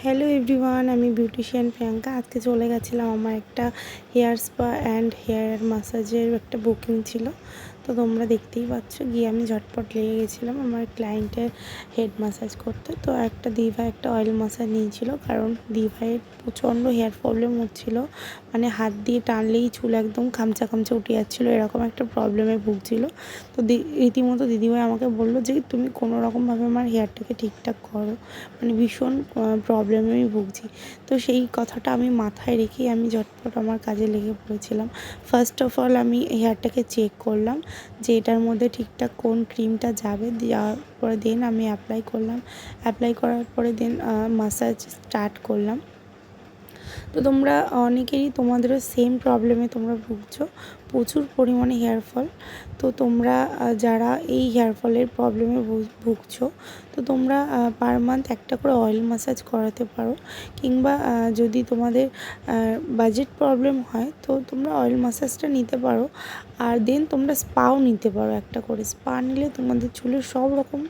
Hello everyone, আমি beautician Priyanka. আজকে চলে গেছিলাম, আমার একটা হেয়ার স্পা অ্যান্ড হেয়ার ম্যাসাজের একটা বুকিং ছিল। তো তোমরা দেখতেই পাচ্ছ, গিয়ে আমি ঝটপট লেগে গেছিলাম আমার ক্লায়েন্টের হেড ম্যাসাজ করতে। তো একটা দিভাই একটা অয়েল ম্যাসাজ নিয়েছিল, কারণ দিভাইয়ের প্রচণ্ড হেয়ার প্রবলেম হচ্ছিলো, মানে হাত দিয়ে টানলেই চুল একদম খামচা খামচা উঠে যাচ্ছিলো, এরকম একটা প্রবলেমে ভুগছিল। তো রীতিমতো দিদিভাই আমাকে বললো যে তুমি কোনো রকমভাবে আমার হেয়ারটাকে ঠিকঠাক করো, মানে ভীষণ প্রবলেমে আমি ভুগছি। তো সেই কথাটা আমি মাথায় রেখেই আমি ঝটপট আমার কাজে লেগে পড়েছিলাম। ফার্স্ট অফ অল আমি হেয়ারটাকে চেক করলাম যে এটার মধ্যে ঠিকঠাক কোন ক্রিমটা যাবে, দেওয়ার পরে দেন আমি অ্যাপ্লাই করলাম। অ্যাপ্লাই করার পরে দেন ম্যাসাজ স্টার্ট করলাম। তো তোমরা অনেকেরই তোমাদেরও সেম প্রবলেমে তোমরা ভুগছো, প্রচুর পরিমাণে হেয়ার ফল। তো তোমরা যারা এই হেয়ার ফলের প্রবলেমে ভুগছো, তো তোমরা পার মান্থ একটা করে অয়েল ম্যাসাজ করাতে পারো, কিংবা যদি তোমাদের বাজেট প্রবলেম হয় তো তোমরা অয়েল ম্যাসাজটা নিতে পারো। আর দেন তোমরা স্পাও নিতে পারো, একটা করে স্পা নিলে তোমাদের চুলের সব রকম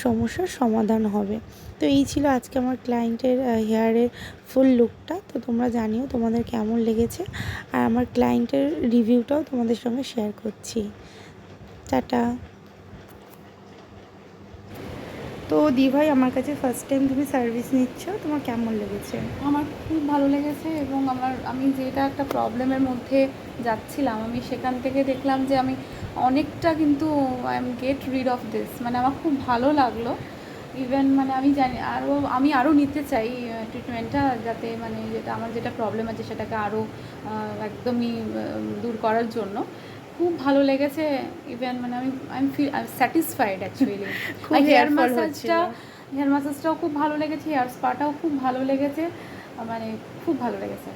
সমস্যার সমাধান হবে। তো এই ছিল আজকে আমার ক্লায়েন্টের হেয়ারের ফুল লুকটা। তো তোমরা জানিও তোমাদের কেমন লেগেছে, আর আমার ক্লায়েন্টের রিভিউটাও তোমাদের সঙ্গে শেয়ার করছি। টাটা। তো দিভাই, আমার কাছে ফার্স্ট টাইম তুমি সার্ভিস নিচ্ছ, তোমার কেমন লেগেছে? আমার খুব ভালো লেগেছে, এবং আমি যেটা একটা প্রবলেমের মধ্যে যাচ্ছিলাম, আমি সেখান থেকে দেখলাম যে আমি অনেকটা কিন্তু I am get rid of this, মানে আমার খুব ভালো লাগলো। ইভেন মানে আমি আরও নিতে চাই ট্রিটমেন্টটা, যাতে মানে যেটা প্রবলেম আছে সেটাকে আরও একদমই দূর করার জন্য। খুব ভালো লেগেছে। ইভেন মানে আই এম স্যাটিসফাইড অ্যাকচুয়ালি। খুব হেয়ার ম্যাসাজটাও খুব ভালো লেগেছে, হেয়ার স্পাটাও খুব ভালো লেগেছে, মানে খুব ভালো লেগেছে।